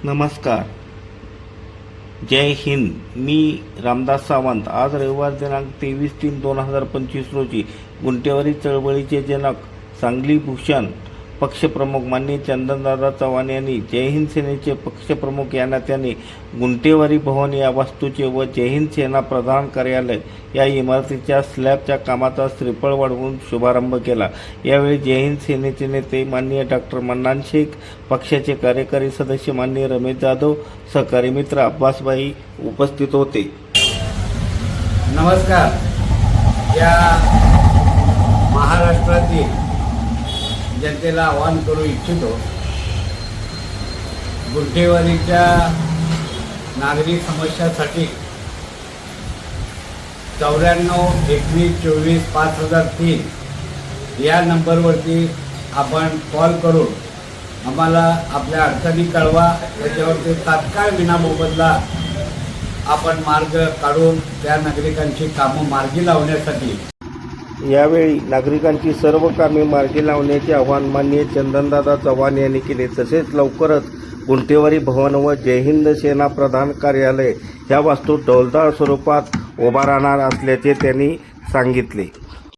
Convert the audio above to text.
नमस्कार, जय हिंद. मी रामदास सावंत. आज रविवार दिनांक 23/3/2025 रोजी गुंटेवारी चळवळीचे जनक सांगली भूषण पक्षप्रमुख माननीय चंदनदादा चव्हाण यांनी जय हिंद सेनेचे पक्षप्रमुख या नात्याने गुंटेवारी भवन या वास्तूचे व जय हिंद सेना प्रधान कार्यालय या इमारतीच्या स्लॅबच्या कामाचा श्रीफळ वाढवून शुभारंभ केला. यावेळी जय हिंद सेनेचे नेते माननीय डॉक्टर मन्नान शेख, पक्षाचे कार्यकारी सदस्य माननीय रमेश जाधव, सहकारी मित्र अब्बासभाई उपस्थित होते. नमस्कार. या महाराष्ट्रातील जनतेला आवाहन करू इच्छितो. गुंठेवारीच्या नागरिक समस्यासाठी 94-21-24-5003 या नंबरवरती आपण कॉल करून आम्हाला आपल्या अडचणी कळवा. त्याच्यावरती तात्काळ विनामोबदला आपण मार्ग काढून त्या नागरिकांची कामं मार्गी लावण्यासाठी. यावेळी नागरिकांची सर्व कामे मार्गी लावण्याचे आवाहन माननीय चंदनदादा चव्हाण यांनी केले. तसेच लवकरच गुंटेवारी भवन व जय हिंद सेना प्रधान कार्यालय ह्या वास्तू डौलदार स्वरूपात उभा राहणार असल्याचे त्यांनी सांगितले.